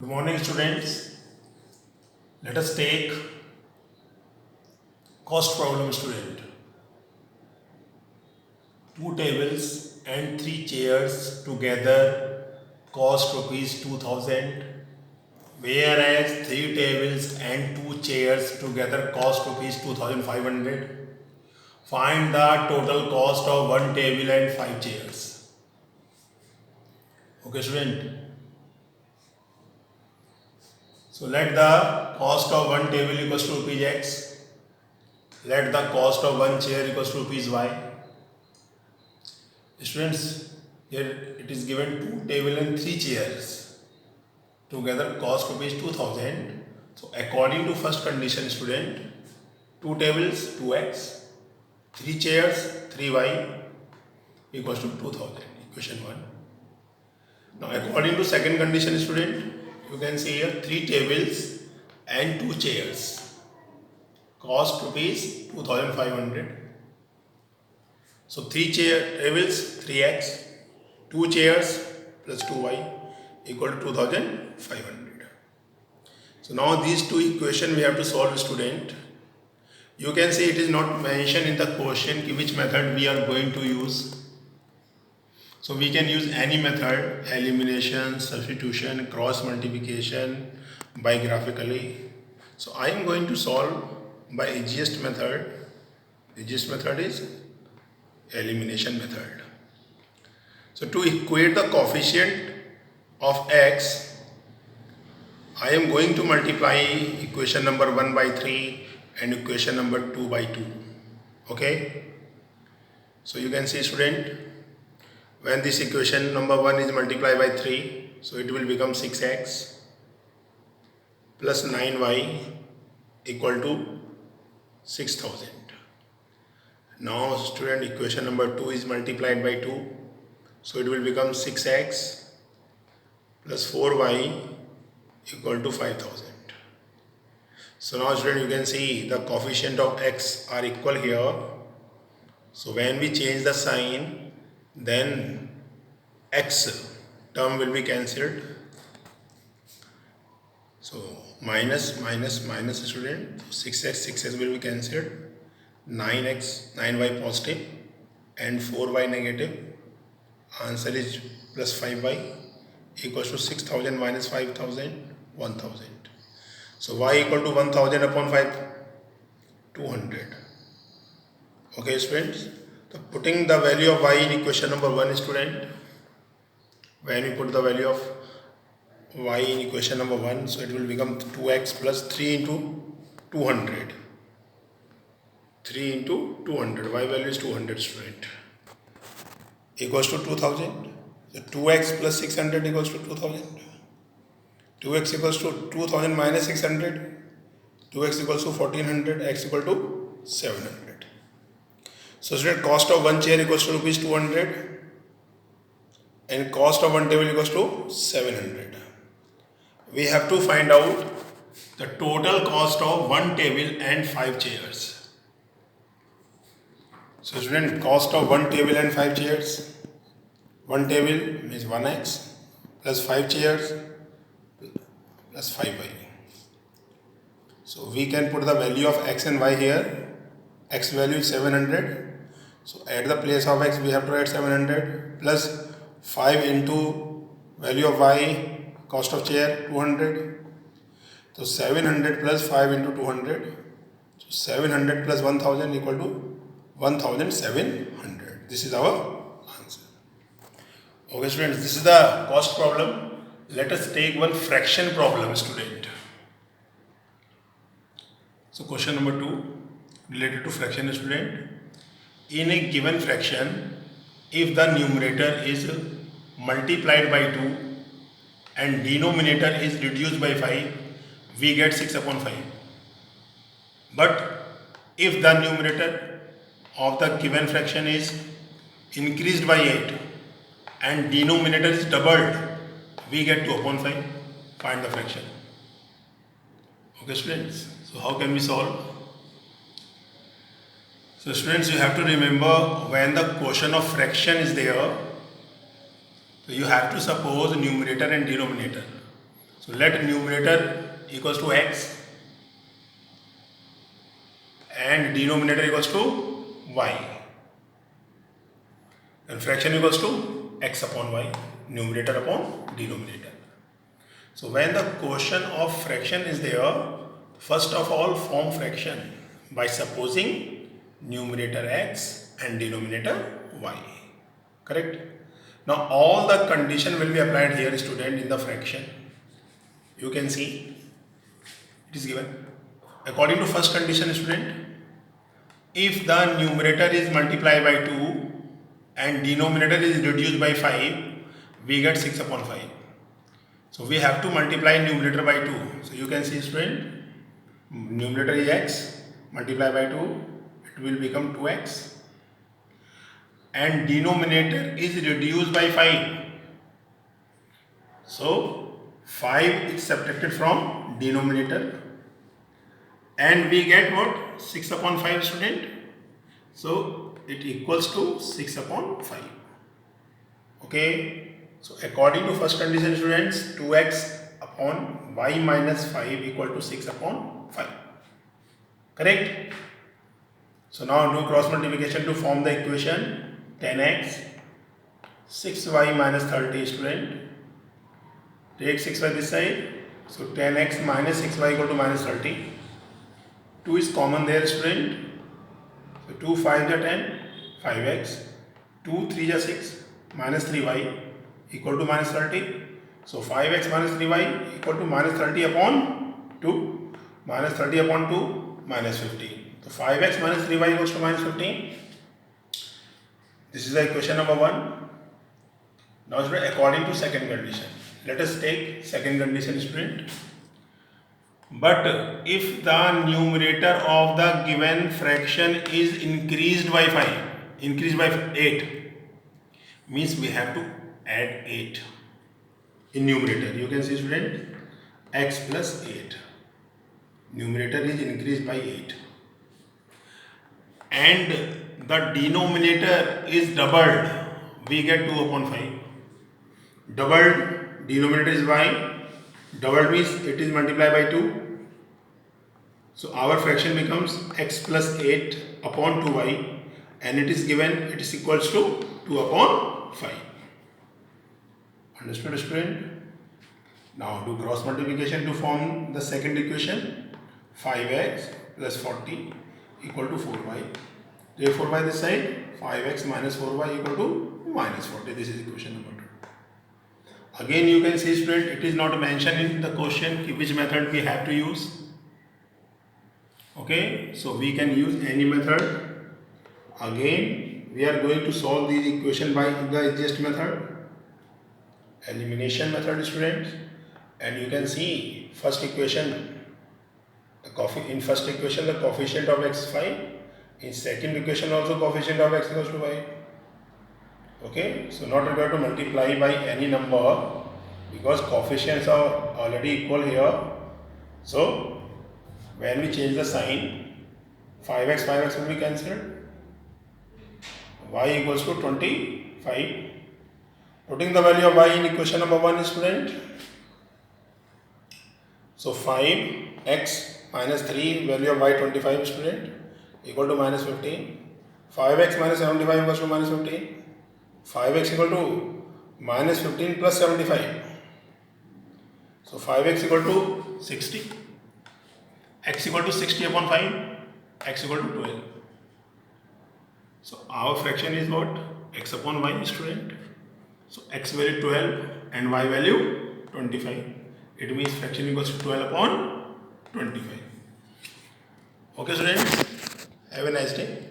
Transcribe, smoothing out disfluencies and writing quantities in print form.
Good morning, students. Let us take cost problem, student. Two tables and three chairs together cost rupees 2000, whereas three tables and two chairs together cost rupees 2500. Find the total cost of one table and five chairs. Okay, student. So let the cost of one table equals to rupees x. Let the cost of one chair equals to rupees y. Students, here it is given two table and three chairs. Together cost rupees 2000. So according to first condition, student, two tables 2x, three chairs 3y equals to 2000. Equation 1. Now according to second condition, student, you can see here three tables and two chairs cost rupees 2500. So three tables 3x, two chairs plus 2y equal to 2500. So now these two equations we have to solve, student. You can see it is not mentioned in the question which method we are going to use. So we can use any method: elimination, substitution, cross multiplication, by graphically. So I am going to solve by easiest method. Easiest method is elimination method. So to equate the coefficient of x, I am going to multiply equation number 1 by 3 and equation number 2 by 2. Okay. So you can see, student, when this equation number 1 is multiplied by 3, so it will become 6x plus 9y equal to 6000. Now student, equation number 2 is multiplied by 2, so it will become 6x plus 4y equal to 5000. So now student, you can see the coefficient of x are equal here. So when we change the sign, then x term will be cancelled. So minus student, 6x will be cancelled, 9y positive and 4y negative. Answer is plus 5y equals to 6000 minus 5000, 1000. So y equal to 1000 upon 5, 200. Okay, students. So putting the value of y in equation number 1, student, when we put the value of y in equation number 1, so it will become 2x plus 3 into 200. 3 into 200, y value is 200, student, equals to 2000. So 2x plus 600 equals to 2000. 2x equals to 2000 minus 600. 2x equals to 1400, x equal to 700. So student, cost of one chair equals to rupees 200 and cost of one table equals to 700. We have to find out the total cost of one table and five chairs. So student, cost of one table and five chairs. One table means 1x plus 5 chairs plus 5y. So we can put the value of x and y here. X value is 700. So at the place of x we have to write 700 plus 5 into value of y, cost of chair 200. So 700 plus 5 into 200. So 700 plus 1000 equal to 1700. This is our answer. Okay, students, this is the cost problem. Let us take one fraction problem, student. So question number 2 related to fraction, student. In a given fraction, if the numerator is multiplied by 2 and denominator is reduced by 5, we get 6 upon 5. But if the numerator of the given fraction is increased by 8 and denominator is doubled, we get 2 upon 5. Find the fraction. Okay, students. So how can we solve? So students, you have to remember, when the quotient of fraction is there, so you have to suppose numerator and denominator. So let numerator equals to x and denominator equals to y, and fraction equals to x upon y, numerator upon denominator. So when the question of fraction is there, first of all form fraction by supposing numerator x and denominator y. Correct? Now all the condition will be applied here, student, in the fraction. You can see it is given. According to first condition, student, if the numerator is multiplied by 2 and denominator is reduced by 5, we get 6 upon 5. So we have to multiply numerator by 2. So you can see, student, numerator is x, multiply by 2, it will become 2x. And denominator is reduced by 5. So 5 is subtracted from denominator. And we get what? 6 upon 5, student. So it equals to 6 upon 5. Okay. So according to first condition, students, 2x upon y minus 5 equal to 6 upon 5. Correct? So now do cross multiplication to form the equation. 10x, 6y minus 30, student. Take 6y this side. So 10x minus 6y equal to minus 30. 2 is common there, student. So 2 5 is 10, 5x. 2 3 is 6, minus 3y equal to minus 30. So 5x minus 3y equal to minus 30 upon 2. Minus 30 upon 2, minus 15. So 5x minus 3y equals to minus 15. This is the equation number 1. Now, student, according to second condition, let us take second condition, student. But if the numerator of the given fraction is increased by 8, means we have to add 8 in numerator. You can see, student, x plus 8. Numerator is increased by 8. And the denominator is doubled. We get 2 upon 5. Doubled, denominator is y. Doubled means it is multiplied by 2. So our fraction becomes x plus 8 upon 2y, and it is given, it is equals to 2 upon 5. Understood, student? Now do cross multiplication to form the second equation. 5x plus 40 equal to 4y. Take 4 by this side. 5x minus 4y equal to minus 40. This is equation number 2. Again you can see, student, it is not mentioned in the question which method we have to use. Okay, so we can use any method. Again we are going to solve this equation by the easiest method, elimination method, students. And you can see first equation, in first equation the coefficient of x is 5. In second equation also coefficient of x equals to y. Okay, so not required to multiply by any number because coefficients are already equal here. So when we change the sign, 5x will be cancelled. Y equals to 25. Putting the value of y in equation number 1, student. So 5x minus 3, value of y 25, student, equal to minus 15. 5x minus 75 equals to minus 15. 5x equal to minus 15 plus 75. So 5x equal to 60. X equal to 60 upon 5. X equal to 12. So our fraction is what? X upon y, student. So x value 12 and y value 25. It means fraction equals to 12 upon 25. Okay, students. Have a nice day.